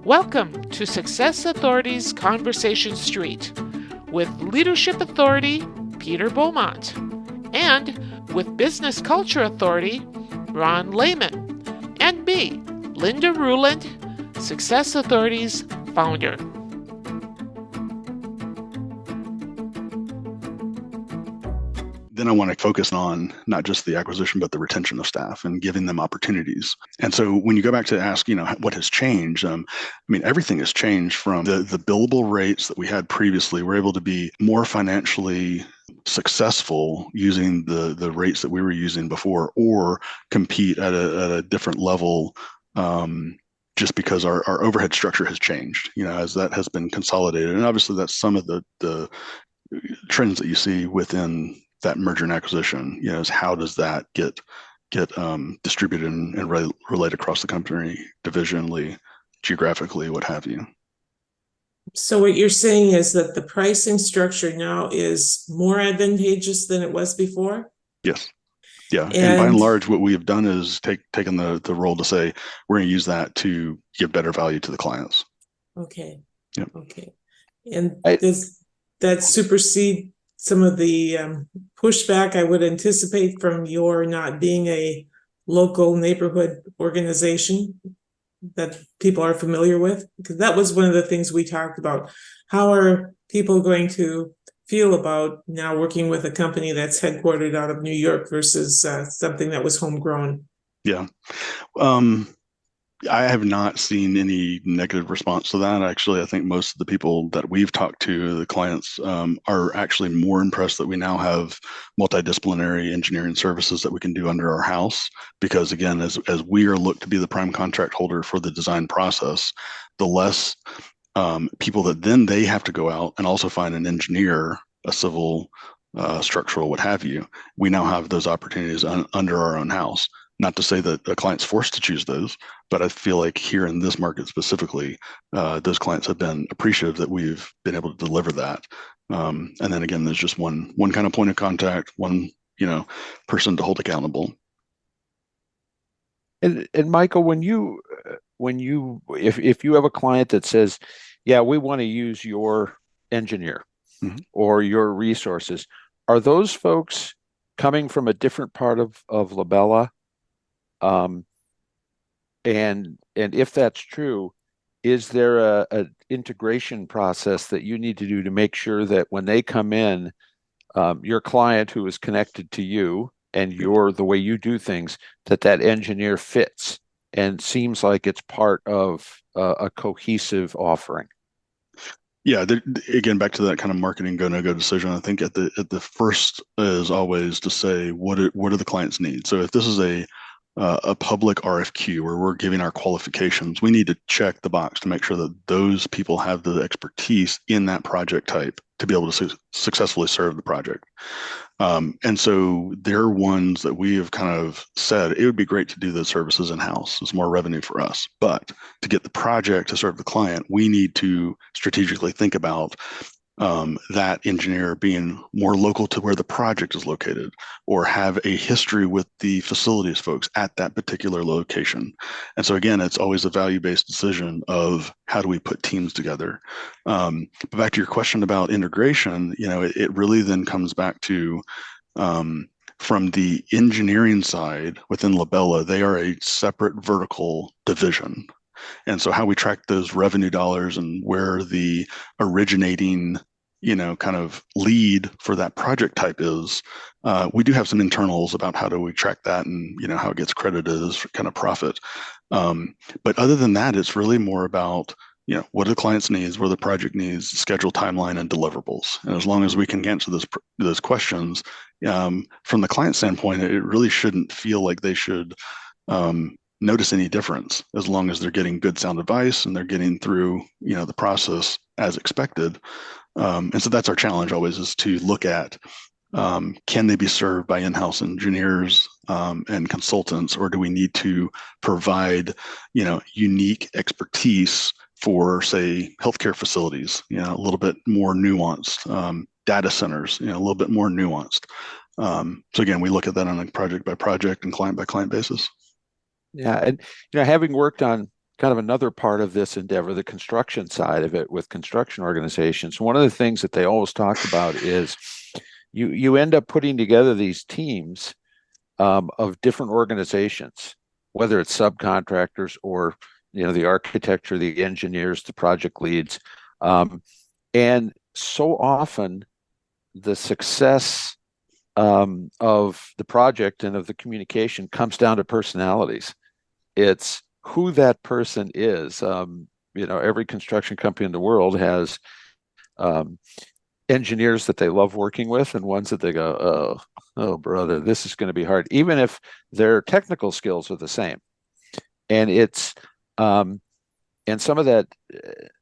Welcome to Success Authorities Conversation Street with Leadership Authority Peter Beaumont and with Business Culture Authority Ronn Lehmann and me, Linda Ruhland, Success Authorities founder. Then I want to focus on not just the acquisition, but the retention of staff and giving them opportunities. And so when you go back to ask, what has changed? Everything has changed from the billable rates that we had previously. We're able to be more financially successful using the rates that we were using before, or compete at a different level, just because our overhead structure has changed, as that has been consolidated. And obviously that's some of the trends that you see within that merger and acquisition, is how does that get distributed and relate across the company, divisionally, geographically, what have you. So what you're saying is that the pricing structure now is more advantageous than it was before? Yes. Yeah. And by and large, what we have done is taken the role to say, we're going to use that to give better value to the clients. Okay. Yep. Okay. And does that supersede some of the pushback I would anticipate from your not being a local neighborhood organization that people are familiar with? Because that was one of the things we talked about. How are people going to feel about now working with a company that's headquartered out of New York versus something that was homegrown? Yeah. I have not seen any negative response to that. Actually, I think most of the people that we've talked to, the clients, are actually more impressed that we now have multidisciplinary engineering services that we can do under our house. Because again, as we are looked to be the prime contract holder for the design process, the less people that then they have to go out and also find an engineer, a civil, structural, what have you. We now have those opportunities under our own house. Not to say that a client's forced to choose those, but I feel like here in this market specifically, those clients have been appreciative that we've been able to deliver that. And then again, there's just one kind of point of contact, one person to hold accountable. And Michael, if you have a client that says, yeah, we want to use your engineer or your resources, are those folks coming from a different part of Labella? And if that's true, is there a integration process that you need to do to make sure that when they come in, your client who is connected to you and the way you do things, that engineer fits and seems like it's part of a cohesive offering? Yeah, again, back to that kind of marketing go no go decision. I think at the first is always to say what are the client's needs. So if this is a public RFQ where we're giving our qualifications, we need to check the box to make sure that those people have the expertise in that project type to be able to successfully serve the project. And so they're ones that we have kind of said, it would be great to do those services in-house. It's more revenue for us. But to get the project to serve the client, we need to strategically think about that engineer being more local to where the project is located, or have a history with the facilities folks at that particular location. And so again, it's always a value-based decision of how do we put teams together. But back to your question about integration, it really then comes back to from the engineering side within Labella, they are a separate vertical division. And so how we track those revenue dollars and where the originating, kind of lead for that project type is, we do have some internals about how do we track that and, how it gets credited as kind of profit. But other than that, it's really more about, what are the client's needs, what are the project needs, schedule, timeline, and deliverables. And as long as we can answer those questions, from the client standpoint, it really shouldn't feel like they should notice any difference, as long as they're getting good sound advice and they're getting through, the process as expected. And so that's our challenge always, is to look at, can they be served by in-house engineers and consultants, or do we need to provide, unique expertise for, say, healthcare facilities, a little bit more nuanced, data centers, a little bit more nuanced. So again, we look at that on a project by project and client by client basis. Yeah, and having worked on kind of another part of this endeavor, the construction side of it with construction organizations. One of the things that they always talk about is you end up putting together these teams of different organizations, whether it's subcontractors or the architecture, the engineers, the project leads, and so often the success of the project and of the communication comes down to personalities. It's who that person is. Every construction company in the world has engineers that they love working with and ones that they go, oh brother, this is going to be hard, even if their technical skills are the same. And it's and some of that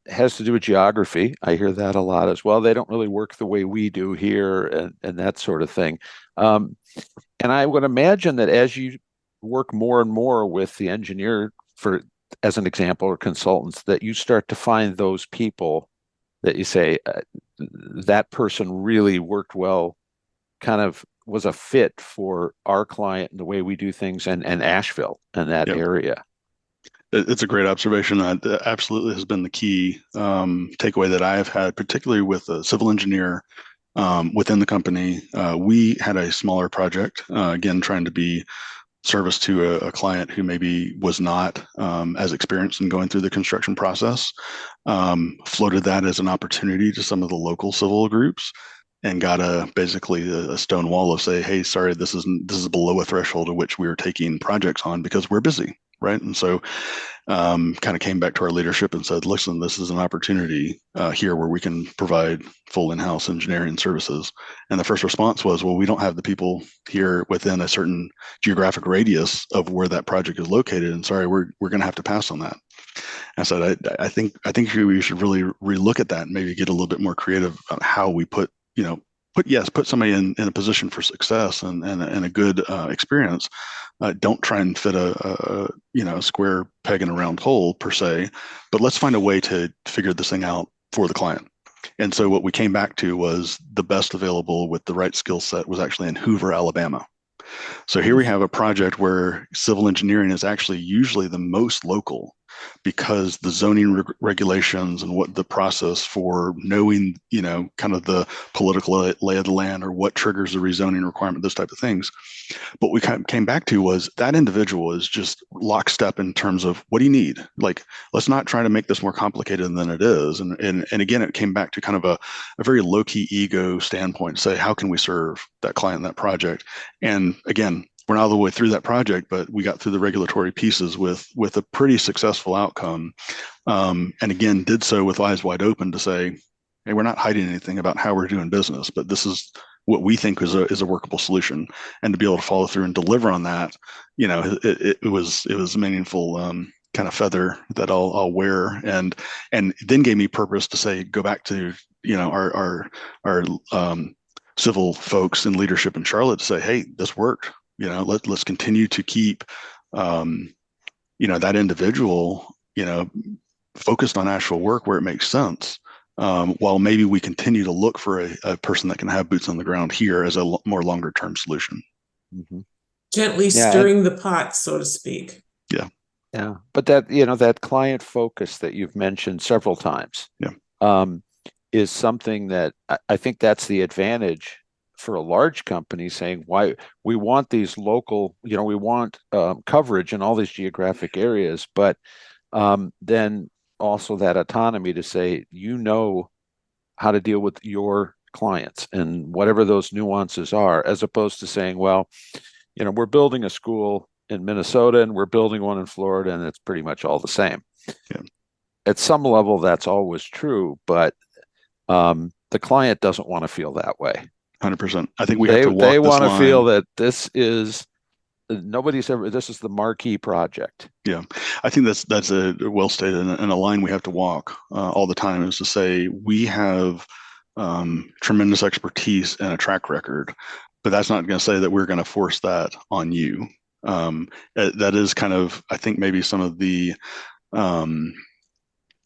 has to do with geography. I hear that a lot as well. They don't really work the way we do here, and that sort of thing. And I would imagine that as you work more and more with the engineer, as an example, or consultants, that you start to find those people that you say, that person really worked well, kind of was a fit for our client and the way we do things, and Asheville and that area. It's a great observation. That absolutely has been the key takeaway that I have had, particularly with a civil engineer within the company. We had a smaller project, again, trying to be service to a client who maybe was not as experienced in going through the construction process. Floated that as an opportunity to some of the local civil groups, and got basically a stone wall of say, hey, sorry, this is below a threshold at which we are taking projects on because we're busy, right? And so kind of came back to our leadership and said, listen, this is an opportunity here where we can provide full in-house engineering services. And the first response was, well, we don't have the people here within a certain geographic radius of where that project is located, and sorry, we're going to have to pass on that. And so I think we should really relook at that and maybe get a little bit more creative about how we put somebody in a position for success and a good experience. Don't try and fit a square peg in a round hole per se, but let's find a way to figure this thing out for the client. And so what we came back to was the best available with the right skill set was actually in Hoover, Alabama. So here we have a project where civil engineering is actually usually the most local, because the zoning regulations and what the process for knowing, kind of the political lay of the land or what triggers the rezoning requirement, those type of things. But we came back to was that individual is just lockstep in terms of what do you need? Like, let's not try to make this more complicated than it is. And again, it came back to kind of a very low-key ego standpoint, say, how can we serve that client in that project? And again, we're not all the way through that project, but we got through the regulatory pieces with a pretty successful outcome. And again, did so with eyes wide open to say, hey, we're not hiding anything about how we're doing business, but this is what we think is a workable solution. And to be able to follow through and deliver on that, it was a meaningful kind of feather that I'll wear, and then gave me purpose to say, go back to our civil folks in leadership in Charlotte to say, hey, this worked. Let's continue to keep, that individual, focused on actual work where it makes sense, while maybe we continue to look for a person that can have boots on the ground here as a more longer term solution. Mm-hmm. Gently stirring the pot, so to speak. Yeah. Yeah. But that client focus that you've mentioned several times, is something that I think that's the advantage for a large company, saying, why we want these local, we want coverage in all these geographic areas, but then also that autonomy to say, how to deal with your clients and whatever those nuances are, as opposed to saying, well, we're building a school in Minnesota and we're building one in Florida and it's pretty much all the same. Yeah. At some level, that's always true, but the client doesn't want to feel that way. 100%. I think we have to walk this line. They want to feel that this is the marquee project. Yeah, I think that's a well stated, and a line we have to walk all the time is to say we have tremendous expertise and a track record, but that's not going to say that we're going to force that on you. That is kind of, I think, maybe some of the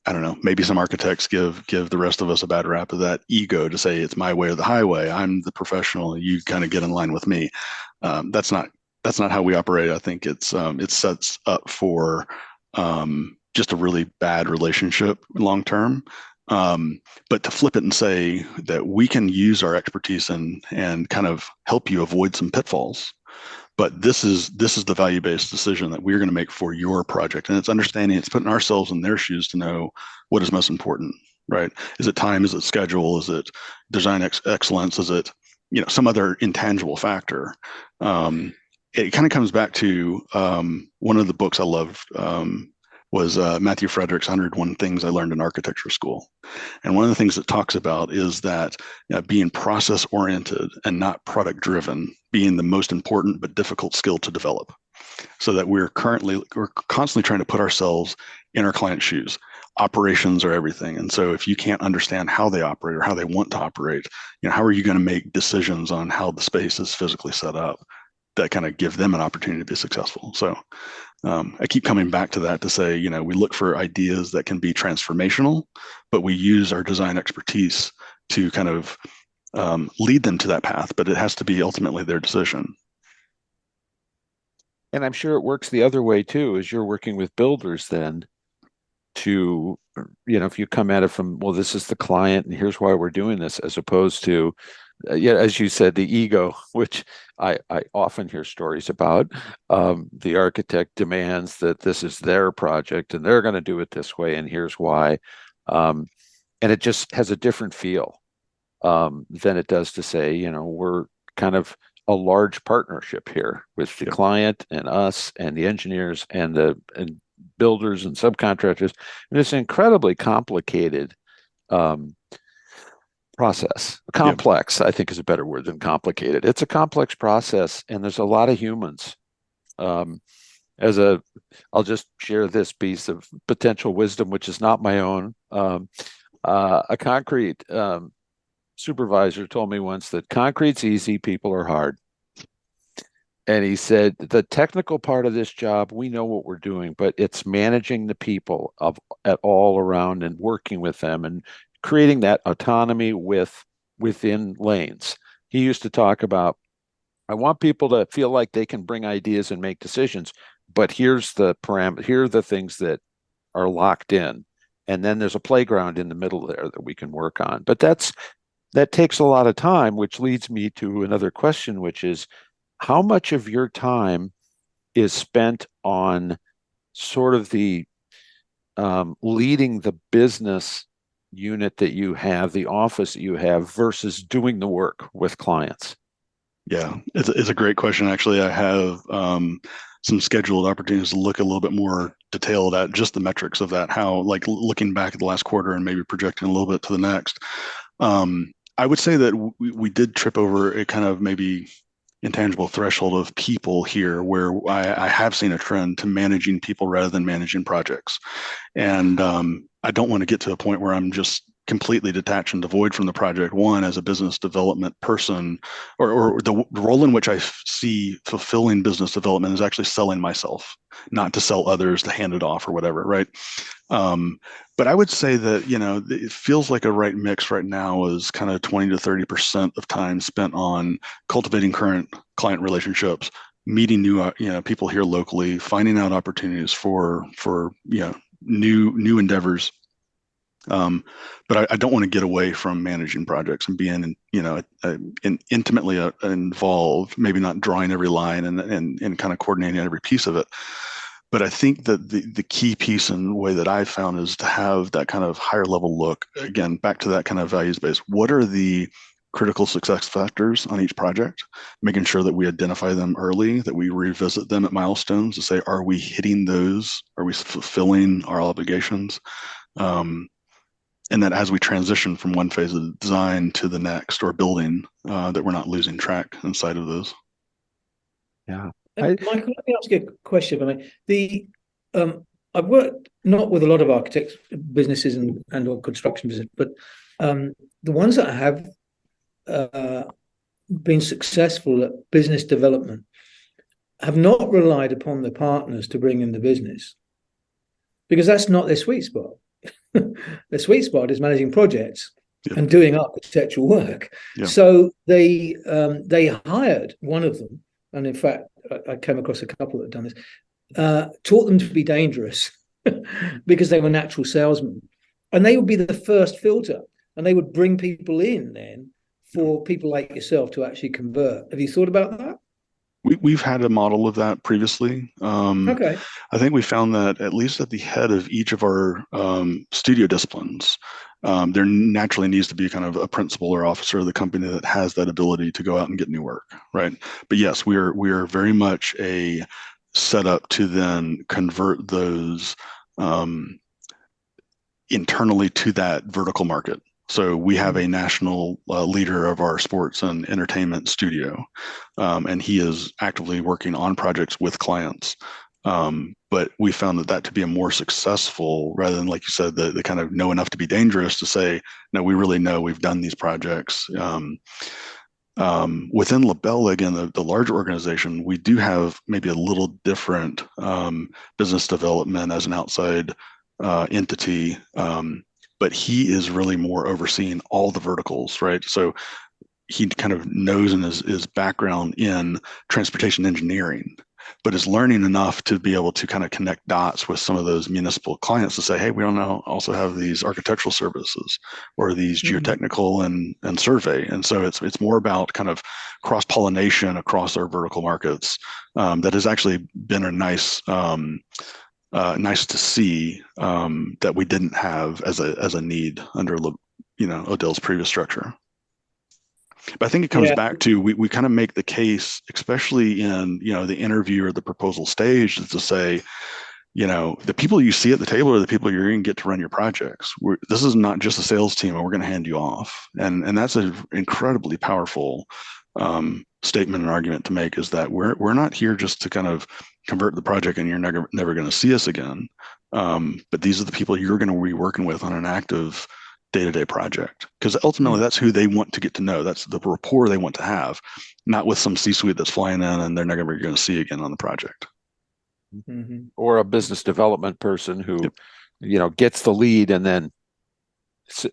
I don't know, maybe some architects give the rest of us a bad rap of that ego to say it's my way or the highway. I'm the professional. You kind of get in line with me. That's not how we operate. I think it sets up for just a really bad relationship long term. But to flip it and say that we can use our expertise and kind of help you avoid some pitfalls. But this is the value-based decision that we're going to make for your project. And it's understanding, it's putting ourselves in their shoes to know what is most important, right? Is it time? Is it schedule? Is it design excellence? Is it, some other intangible factor? It kind of comes back to one of the books I loved was Matthew Frederick's 101 Things I Learned in Architecture School. And one of the things it talks about is that being process oriented and not product driven being the most important but difficult skill to develop. So that we're constantly trying to put ourselves in our client's shoes. Operations are everything. And so if you can't understand how they operate or how they want to operate, how are you going to make decisions on how the space is physically set up that kind of give them an opportunity to be successful? So I keep coming back to that to say, we look for ideas that can be transformational, but we use our design expertise to kind of lead them to that path, but it has to be ultimately their decision. And I'm sure it works the other way too, as you're working with builders then to, if you come at it from, well, this is the client and here's why we're doing this, as opposed to, as you said, the ego, which I often hear stories about. The architect demands that this is their project and they're going to do it this way and here's why. And it just has a different feel than it does to say, we're kind of a large partnership here with the client and us and the engineers and the builders and subcontractors. And it's an incredibly complicated process. Complex, I think, is a better word than complicated. It's a complex process, and there's a lot of humans. I'll just share this piece of potential wisdom, which is not my own. A concrete supervisor told me once that concrete's easy, people are hard. And he said, the technical part of this job, we know what we're doing, but it's managing the people at all around and working with them and creating that autonomy within lanes. He used to talk about, I want people to feel like they can bring ideas and make decisions, but here's the parameter, here are the things that are locked in. And then there's a playground in the middle there that we can work on. But that takes a lot of time, which leads me to another question, which is, how much of your time is spent on sort of the leading the business unit that you have, the office that you have, versus doing the work with clients? Yeah, it's a great question. Actually, I have some scheduled opportunities to look a little bit more detailed at just the metrics of that, how, like, looking back at the last quarter and maybe projecting a little bit to the next. I would say that we did trip over a kind of maybe intangible threshold of people here, where I have seen a trend to managing people rather than managing projects. And I don't want to get to a point where I'm just completely detached and devoid from the project. One, as a business development person, or the role in which I see fulfilling business development is actually selling myself, not to sell others, to hand it off or whatever, right? But I would say that, it feels like a right mix right now is kind of 20 to 30% of time spent on cultivating current client relationships, meeting new, people here locally, finding out opportunities for new endeavors. But I don't want to get away from managing projects and being, intimately involved, maybe not drawing every line and kind of coordinating every piece of it. But I think that the key piece and the way that I've found is to have that kind of higher level look, again, back to that kind of values base. What are the critical success factors on each project, making sure that we identify them early, that we revisit them at milestones to say, are we hitting those? Are we fulfilling our obligations? And that as we transition from one phase of design to the next, or building, that we're not losing track inside of those. Yeah. Michael, let me ask you a question. I've worked not with a lot of architects businesses and or construction business, but the ones that have been successful at business development have not relied upon the partners to bring in the business, because that's not their sweet spot. Their sweet spot is managing projects and doing architectural work. Yeah. So they hired one of them, and in fact, I came across a couple that had done this, taught them to be dangerous because they were natural salesmen. And they would be the first filter, and they would bring people in then for people like yourself to actually convert. Have you thought about that? We've had a model of that previously. Okay. I think we found that at least at the head of each of our studio disciplines, there naturally needs to be kind of a principal or officer of the company that has that ability to go out and get new work, right? But yes, we are very much a setup to then convert those internally to that vertical market. So we have a national leader of our sports and entertainment studio, and he is actively working on projects with clients. But we found that to be a more successful, rather than, like you said, the kind of know enough to be dangerous, to say, no, we really know, we've done these projects. Within LaBelle, again, the larger organization, we do have maybe a little different business development as an outside entity, but he is really more overseeing all the verticals, right? So he kind of knows in his background in transportation engineering, but is learning enough to be able to kind of connect dots with some of those municipal clients to say, hey, we don't know, also have these architectural services or these geotechnical and survey. And so it's more about kind of cross-pollination across our vertical markets. That has actually been a nice to see, that we didn't have as a need under Odell's previous structure. But I think it comes back to we kind of make the case, especially in the interview or the proposal stage, is to say, the people you see at the table are the people you're going to get to run your projects. This is not just a sales team, and we're going to hand you off. And that's an incredibly powerful statement and argument to make, is that we're not here just to kind of convert the project and you're never going to see us again. But these are the people you're going to be working with on an active day-to-day project, because ultimately that's who they want to get to know. That's the rapport they want to have, not with some C-suite that's flying in and they're never going to see again on the project. Or a business development person who, gets the lead and then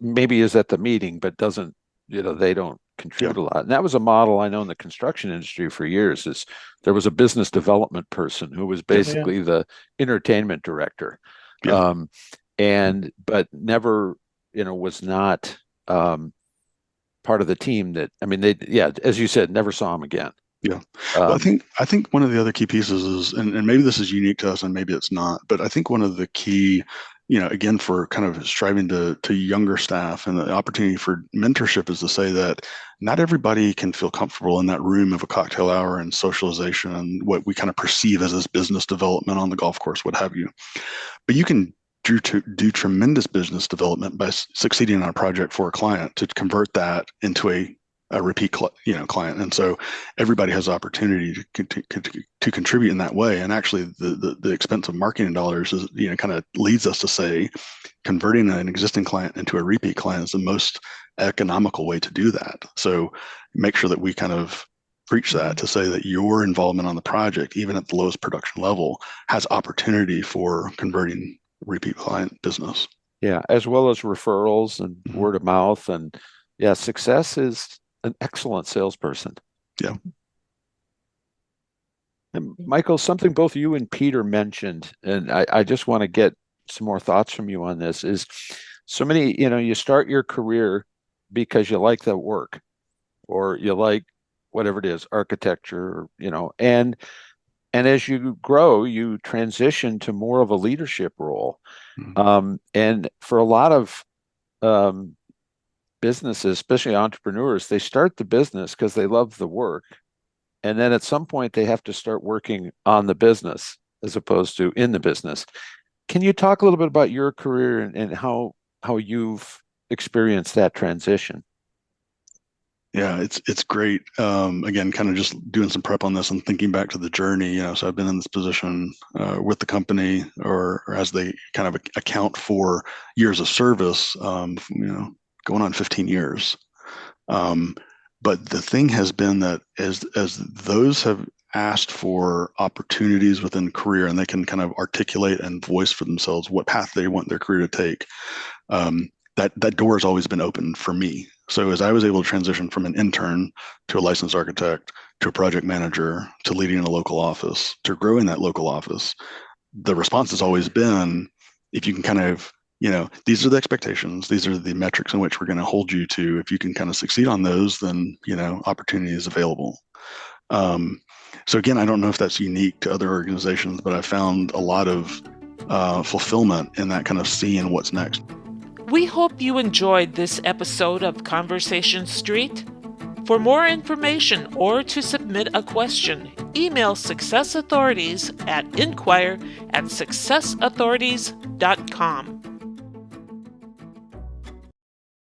maybe is at the meeting, but doesn't, they don't contribute a lot. And that was a model I know in the construction industry for years. Is there was a business development person who was basically the entertainment director, but never, was not part of the team that, as you said, never saw him again. Yeah. Well, I think one of the other key pieces is, and maybe this is unique to us and maybe it's not, but I think one of the key, again, for kind of striving to younger staff and the opportunity for mentorship, is to say that not everybody can feel comfortable in that room of a cocktail hour and socialization and what we kind of perceive as this business development on the golf course, what have you. But you can do tremendous business development by succeeding on a project for a client to convert that into a repeat client. And so everybody has the opportunity to contribute in that way. And actually the expense of marketing dollars is, kind of leads us to say converting an existing client into a repeat client is the most economical way to do that. So make sure that we kind of preach that, to say that your involvement on the project, even at the lowest production level, has opportunity for converting repeat client business. Yeah, as well as referrals and word of mouth. And Success is an excellent salesperson. Yeah. And Michael, something both you and Peter mentioned, and I just want to get some more thoughts from you on this, is so many, you start your career because you like the work or you like whatever it is, architecture, and as you grow, you transition to more of a leadership role. And for a lot of businesses, especially entrepreneurs, they start the business because they love the work. And then at some point, they have to start working on the business as opposed to in the business. Can you talk a little bit about your career and how you've experienced that transition? Yeah, it's great. Again, kind of just doing some prep on this and thinking back to the journey. So I've been in this position with the company, or as they kind of account for years of service, going on 15 years. But the thing has been that as those have asked for opportunities within career, and they can kind of articulate and voice for themselves what path they want their career to take, that door has always been open for me. So as I was able to transition from an intern to a licensed architect to a project manager to leading a local office to growing that local office, the response has always been, if you can kind of, these are the expectations, these are the metrics in which we're going to hold you to. If you can kind of succeed on those, then, opportunity is available. So again, I don't know if that's unique to other organizations, but I found a lot of fulfillment in that kind of seeing what's next. We hope you enjoyed this episode of Conversation Street. For more information or to submit a question, email Success Authorities at inquire@successauthorities.com.